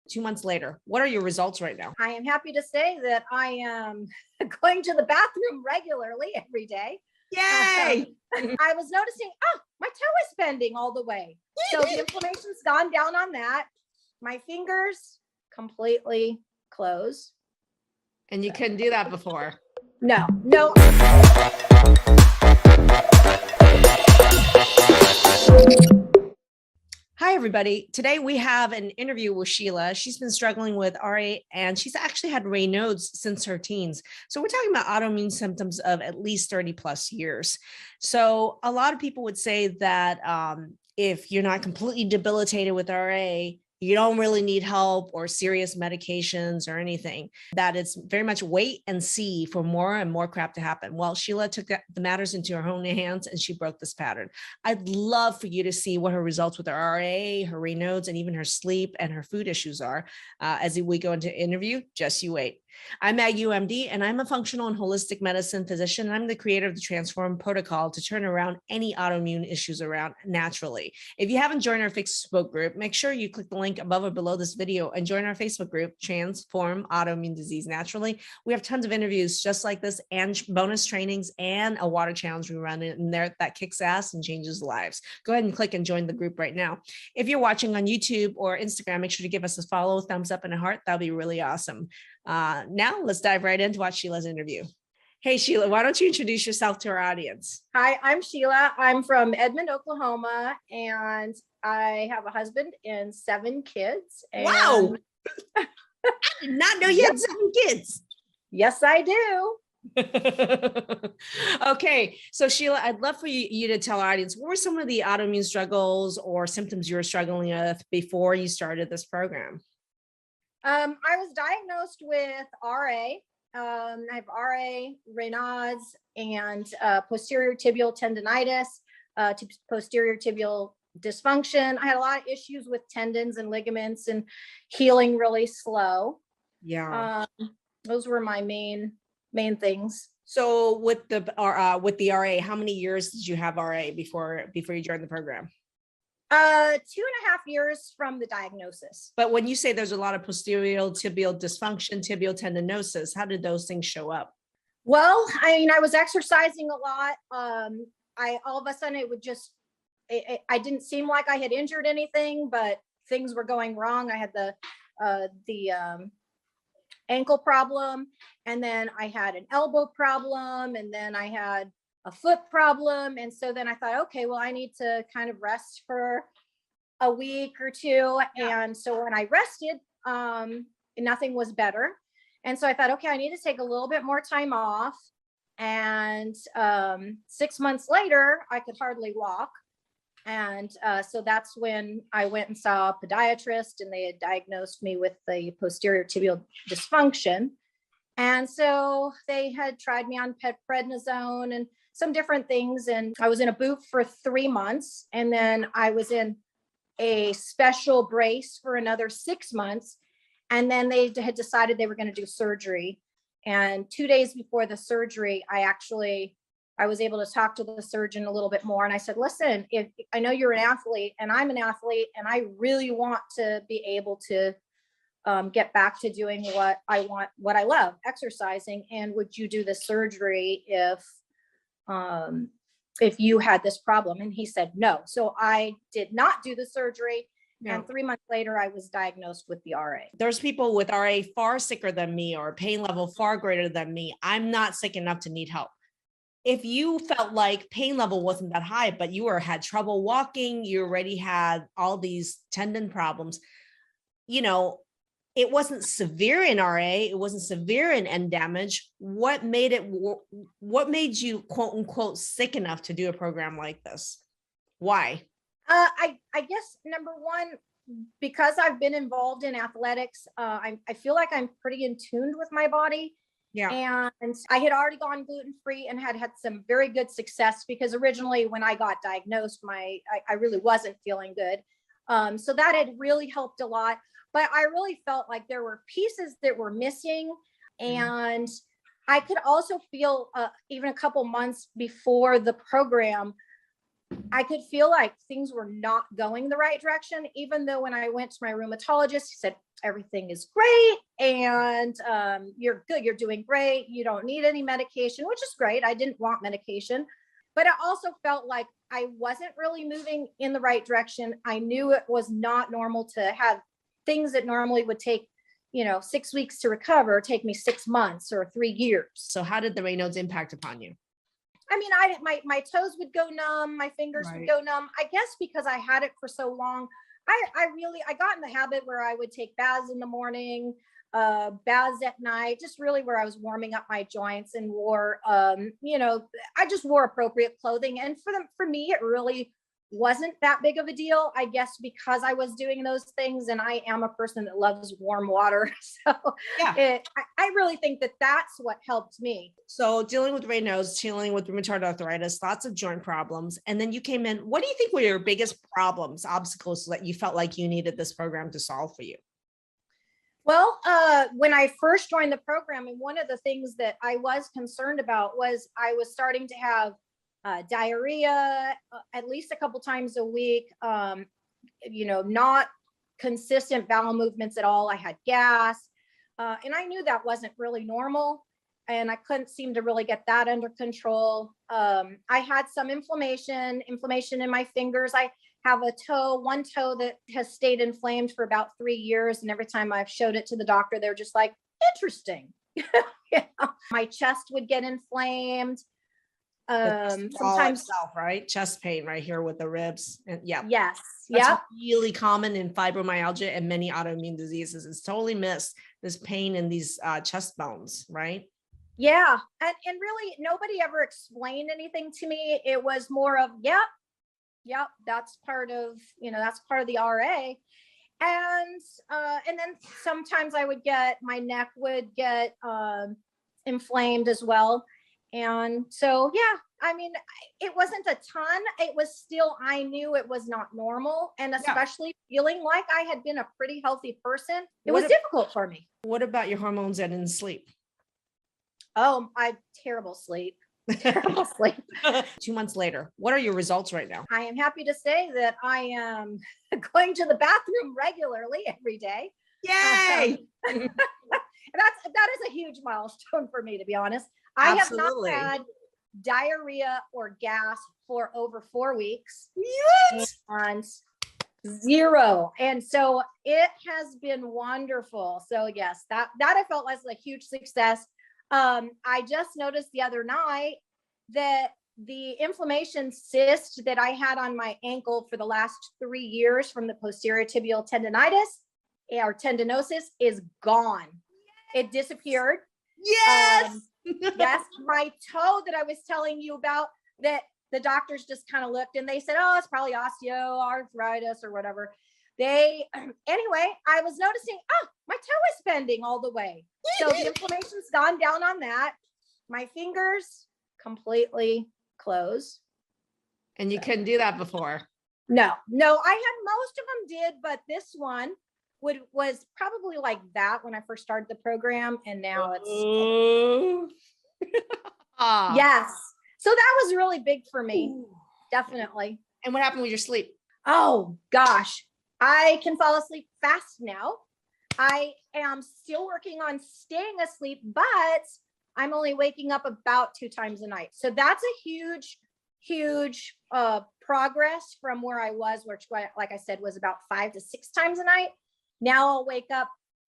2 months later. What are your results right now? I am happy to say that I am going to the bathroom regularly every day. Yay! I was noticing, my toe is bending all the way. So the inflammation's gone down on that. My fingers completely close. And you couldn't do that before. No. Hi, everybody. Today we have an interview with Sheila. She's been struggling with RA and she's actually had Raynaud since her teens. So we're talking about autoimmune symptoms of at least 30 plus years. So a lot of people would say that if you're not completely debilitated with RA, you don't really need help or serious medications or anything, that it's very much wait and see for more and more crap to happen. Well, Sheila took the matters into her own hands and she broke this pattern. I'd love for you to see what her results with her RA, her Raynaud's, and even her sleep and her food issues are as we go into interview. Just you wait. I'm Maggie UMD, and I'm a functional and holistic medicine physician. And I'm the creator of the Transform Protocol to turn around any autoimmune issues around naturally. If you haven't joined our Facebook group, make sure you click the link above or below this video and join our Facebook group, Transform Autoimmune Disease Naturally. We have tons of interviews just like this and bonus trainings and a water challenge we run in there that kicks ass and changes lives. Go ahead and click and join the group right now. If you're watching on YouTube or Instagram, make sure to give us a follow, thumbs up, and a heart. That'll be really awesome. Now let's dive right into watch Sheila's interview. Hey, Sheila, why don't you introduce yourself to our audience? Hi, I'm Sheila. I'm from Edmond, Oklahoma, and I have a husband and 7 kids. And wow. I did not know you had 7 kids. Yes, I do. Okay, so Sheila, I'd love for you to tell our audience, what were some of the autoimmune struggles or symptoms you were struggling with before you started this program? I was diagnosed with RA. I have RA, Raynaud's, and posterior tibial tendonitis, posterior tibial dysfunction. I had a lot of issues with tendons and ligaments and healing really slow. Yeah. Those were my main things. So with the RA, how many years did you have RA before you joined the program? 2.5 years from the diagnosis. But when you say there's a lot of posterior tibial dysfunction, tibial tendinosis, how did those things show up? Well, I mean, I was exercising a lot. All of a sudden it would just, I didn't seem like I had injured anything, but things were going wrong. I had the ankle problem, and then I had an elbow problem, and then I had a foot problem. And so then I thought, okay, well, I need to kind of rest for a week or two. And so when I rested, nothing was better. And so I thought, okay, I need to take a little bit more time off. And 6 months later, I could hardly walk. And so that's when I went and saw a podiatrist, and they had diagnosed me with the posterior tibial dysfunction. And so they had tried me on prednisone and some different things. And I was in a boot for 3 months. And then I was in a special brace for another 6 months. And then they had decided they were going to do surgery. And 2 days before the surgery, I was able to talk to the surgeon a little bit more. And I said, listen, if I know you're an athlete and I'm an athlete, and I really want to be able to get back to doing what I want, what I love, exercising. And would you do the surgery if you had this problem? And he said no. So I did not do the surgery. No. And 3 months later, I was diagnosed with the RA. There's people with RA far sicker than me, or pain level far greater than me. I'm not sick enough to need help. If you felt like pain level wasn't that high, but you had trouble walking, you already had all these tendon problems, it wasn't severe in RA, it wasn't severe in end damage. What made you quote unquote sick enough to do a program like this? Why? I guess number one, because I've been involved in athletics, I feel like I'm pretty in tune with my body. Yeah. And I had already gone gluten-free and had some very good success, because originally when I got diagnosed, I really wasn't feeling good. So that had really helped a lot, but I really felt like there were pieces that were missing. And I could also feel even a couple months before the program, I could feel like things were not going the right direction, even though when I went to my rheumatologist, he said, everything is great and you're good, you're doing great, you don't need any medication, which is great. I didn't want medication, but I also felt like I wasn't really moving in the right direction. I knew it was not normal to have things that normally would take 6 weeks to recover, take me 6 months or 3 years. So how did the Raynaud's impact upon you? I mean, my toes would go numb, my fingers would go numb. I guess because I had it for so long, I got in the habit where I would take baths in the morning, baths at night, just really where I was warming up my joints and wore, I just wore appropriate clothing. And for me, it really wasn't that big of a deal, I guess, because I was doing those things and I am a person that loves warm water. So yeah, I really think that that's what helped me. So dealing with Raynaud's, dealing with rheumatoid arthritis, lots of joint problems. And then you came in, what do you think were your biggest problems, obstacles that you felt like you needed this program to solve for you? Well, when I first joined the program, and one of the things that I was concerned about was I was starting to have diarrhea at least a couple times a week, not consistent bowel movements at all. I had gas, and I knew that wasn't really normal, and I couldn't seem to really get that under control. I had some inflammation in my fingers. I have one toe that has stayed inflamed for about 3 years, and every time I've showed it to the doctor, they're just like, interesting. My chest would get inflamed. Sometimes itself, right? Chest pain right here with the ribs. And yes. That's really common in fibromyalgia and many autoimmune diseases. It's totally missed, this pain in these chest bones, right? Yeah. And really nobody ever explained anything to me. It was more of, yep, that's part of the RA. And then sometimes my neck would get inflamed as well. And so, I mean, it wasn't a ton. It was still, I knew it was not normal. And especially feeling like I had been a pretty healthy person, it was difficult for me. What about your hormones and in sleep? Oh, I terrible sleep. Terrible sleep. 2 months later, what are your results right now? I am happy to say that I am going to the bathroom regularly every day. Yay! That is a huge milestone for me, to be honest. I have not had diarrhea or gas for over 4 weeks. What? And 0. And so it has been wonderful. So yes, that I felt was a huge success. I just noticed the other night that the inflammation cyst that I had on my ankle for the last 3 years from the posterior tibial tendonitis or tendinosis is gone. It disappeared. Yes. Yes, my toe that I was telling you about, that the doctors just kind of looked and they said, oh, it's probably osteoarthritis or whatever. Anyway, I was noticing, my toe is bending all the way. So the inflammation's gone down on that. My fingers completely closed. And you couldn't do that before? No, I had, most of them did, but this one was probably like that when I first started the program, and now it's yes. So that was really big for me. Ooh. Definitely. And what happened with your sleep? Oh gosh, I can fall asleep fast now. I am still working on staying asleep, but I'm only waking up about 2 times a night. So that's a huge progress from where I was, which, like I said, was about 5 to 6 times a night. Now I'll wake up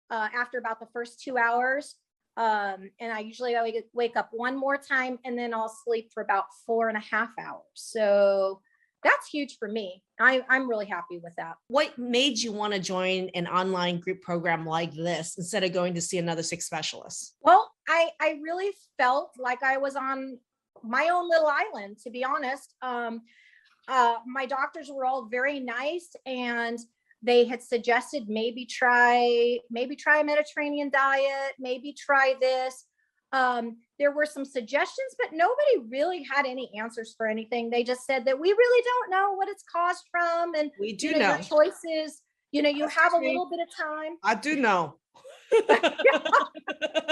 after about the first 2 hours. And I usually wake up one more time, and then I'll sleep for about 4.5 hours. So that's huge for me. I'm really happy with that. What made you want to join an online group program like this instead of going to see another 6 specialists? Well, I really felt like I was on my own little island, to be honest. My doctors were all very nice, and they had suggested maybe try a Mediterranean diet, maybe try this. There were some suggestions, but nobody really had any answers for anything. They just said that we really don't know what it's caused from. And we do know your choices, you have a little bit of time. I do know.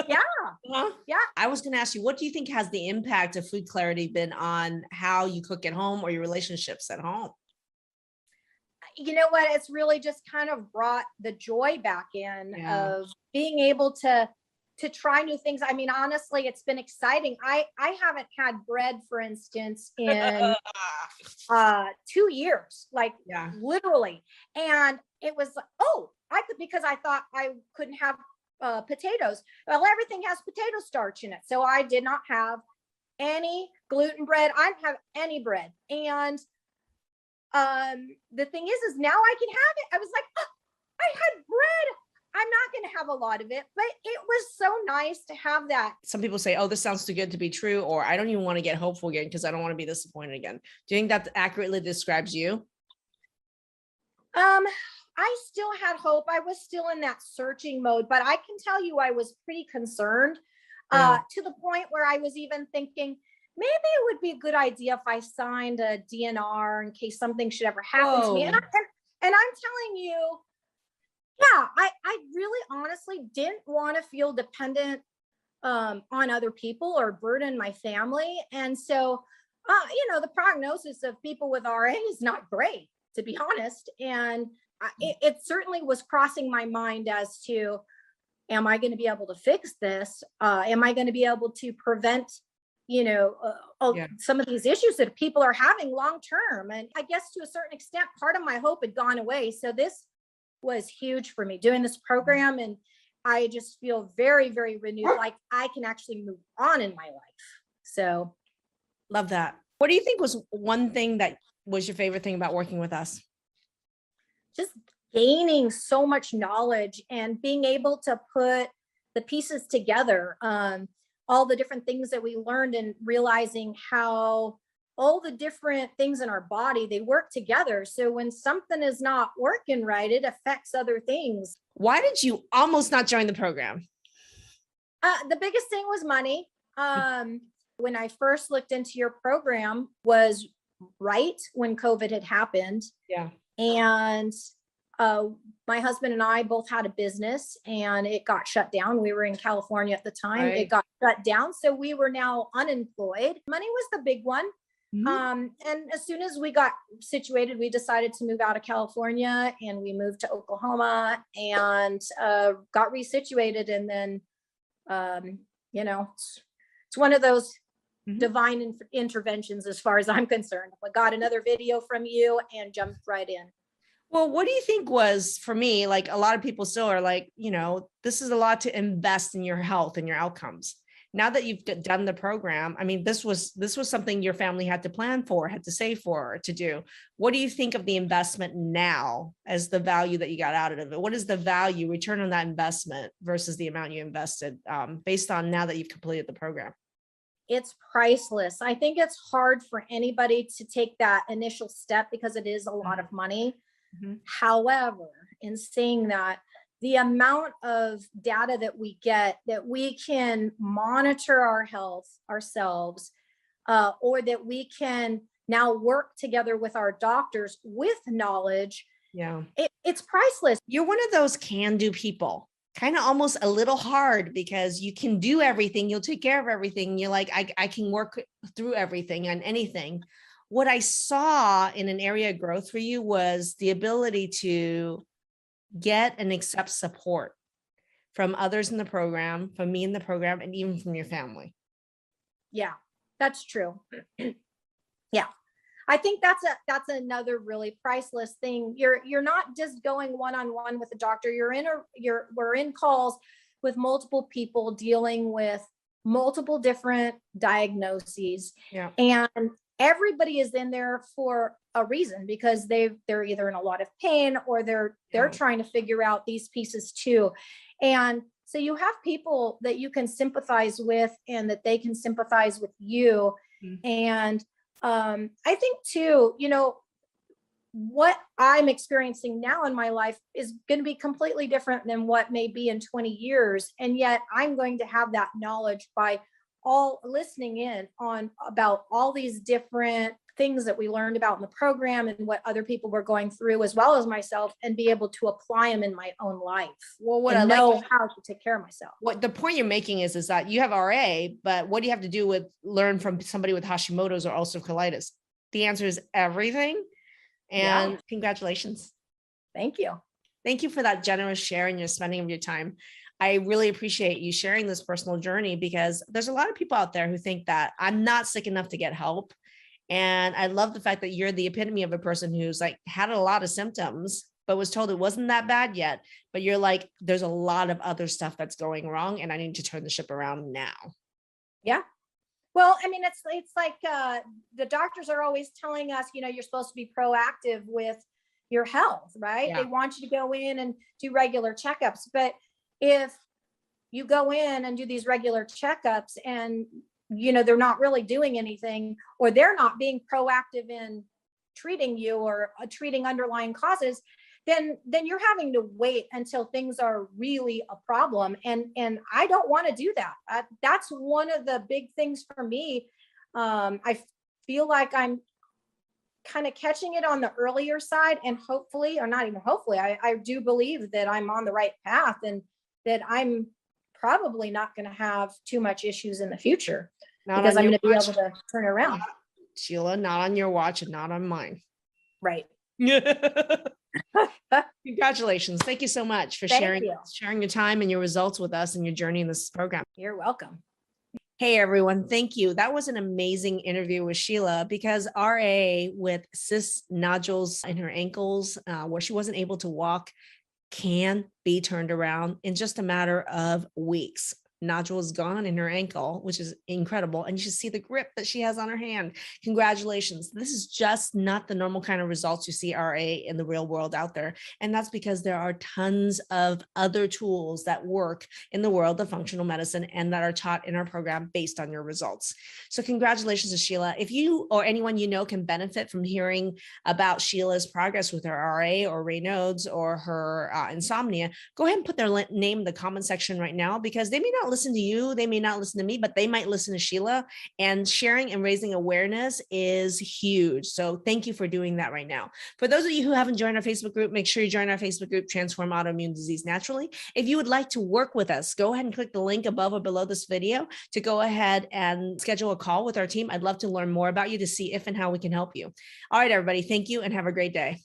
Yeah. Huh? Yeah. I was going to ask you, what do you think has the impact of food clarity been on how you cook at home or your relationships at home? You know what? It's really just kind of brought the joy back in Yeah. of being able to try new things. I mean, honestly, it's been exciting. I haven't had bread, for instance, in 2 years, like Yeah. literally. And it was, oh, I could, because I thought I couldn't have potatoes. Well, everything has potato starch in it. So I did not have any gluten bread. I didn't have any bread. And the thing is now I can have it. I was like, oh, I had bread. I'm not going to have a lot of it, but it was so nice to have that. Some people say, oh, this sounds too good to be true, or I don't even want to get hopeful again because I don't want to be disappointed again. Do you think that accurately describes you? I still had hope. I was still in that searching mode, but I can tell you I was pretty concerned to the point where I was even thinking maybe it would be a good idea if I signed a DNR in case something should ever happen to me. And I'm telling you, yeah, I really honestly didn't want to feel dependent on other people or burden my family. And so, the prognosis of people with RA is not great, to be honest. And it certainly was crossing my mind as to, am I going to be able to fix this? Am I going to be able to prevent, some of these issues that people are having long term? And I guess to a certain extent, part of my hope had gone away. So this was huge for me doing this program. And I just feel very, very renewed, like I can actually move on in my life. So love that. What do you think was one thing that was your favorite thing about working with us? Just gaining so much knowledge and being able to put the pieces together, all the different things that we learned, and realizing how all the different things in our body, they work together. So when something is not working right, it affects other things. Why did you almost not join the program? The biggest thing was money. When I first looked into your program was right when COVID had happened. Yeah. And my husband and I both had a business and it got shut down. We were in California at the time. Right. It got shut down. So we were now unemployed. Money was the big one. Mm-hmm. And as soon as we got situated, we decided to move out of California and we moved to Oklahoma and got resituated. And then, it's one of those divine interventions as far as I'm concerned. I got another video from you and jumped right in. Well, what do you think was, for me, like a lot of people still are like, this is a lot to invest in your health and your outcomes. Now that you've done the program, I mean, this was something your family had to plan for, had to save for, to do. What do you think of the investment now as the value that you got out of it? What is the value, return on that investment versus the amount you invested based on now that you've completed the program? It's priceless. I think it's hard for anybody to take that initial step because it is a lot of money. Mm-hmm. However, in saying that, the amount of data that we get, that we can monitor our health ourselves, or that we can now work together with our doctors with knowledge. Yeah, it's priceless. You're one of those can-do people, kind of almost a little hard because you can do everything. You'll take care of everything. You're like, I can work through everything and anything. What I saw in an area of growth for you was the ability to get and accept support from others in the program, from me in the program, and even from your family. Yeah, that's true. Yeah. I think that's another really priceless thing. You're not just going one-on-one with a doctor. We're in calls with multiple people dealing with multiple different diagnoses. Yeah. And everybody is in there for a reason, because they're either in a lot of pain or they're trying to figure out these pieces too. And so you have people that you can sympathize with and that they can sympathize with you. Mm-hmm. And I think too, what I'm experiencing now in my life is going to be completely different than what may be in 20 years. And yet I'm going to have that knowledge by all listening in on about all these different things that we learned about in the program and what other people were going through, as well as myself, and be able to apply them in my own life. Well, what and I know like, how to take care of myself. what the point you're making is that you have RA, but what do you have to do with learn from somebody with Hashimoto's or ulcerative colitis? The answer is everything. And congratulations. Thank you. Thank you for that generous sharing, your spending of your time. I really appreciate you sharing this personal journey, because there's a lot of people out there who think that I'm not sick enough to get help. And I love the fact that you're the epitome of a person who's like had a lot of symptoms, but was told it wasn't that bad yet. But you're like, there's a lot of other stuff that's going wrong, and I need to turn the ship around now. Yeah. Well, I mean, it's like the doctors are always telling us, you know, you're supposed to be proactive with your health, right? Yeah. They want you to go in and do regular checkups. But if you go in and do these regular checkups and, you know, they're not really doing anything, or they're not being proactive in treating you or treating underlying causes, then you're having to wait until things are really a problem. And I don't want to do that. That's one of the big things for me. I feel like I'm kind of catching it on the earlier side, and hopefully, or not even hopefully, I do believe that I'm on the right path, and that I'm probably not going to have too much issues in the future, because I'm going to be able to turn around. Sheila, not on your watch and not on mine. Right. Congratulations. Thank you so much for sharing your time and your results with us and your journey in this program. You're welcome. Hey, everyone. Thank you. That was an amazing interview with Sheila, because RA with cyst nodules in her ankles, where she wasn't able to walk, can be turned around in just a matter of weeks. Nodule is gone in her ankle, which is incredible. And you should see the grip that she has on her hand. Congratulations. This is just not the normal kind of results you see RA in the real world out there. And that's because there are tons of other tools that work in the world of functional medicine and that are taught in our program based on your results. So congratulations to Sheila. If you or anyone you know can benefit from hearing about Sheila's progress with her RA or Raynaud's or her insomnia, go ahead and put their name in the comment section right now, because they may not listen to you, they may not listen to me, but they might listen to Sheila, and sharing and raising awareness is huge. So thank you for doing that right now. For those of you who haven't joined our Facebook group, make sure you join our Facebook group, Transform Autoimmune Disease Naturally. If you would like to work with us, go ahead and click the link above or below this video to go ahead and schedule a call with our team. I'd love to learn more about you to see if and how we can help you. All right, everybody, thank you and have a great day.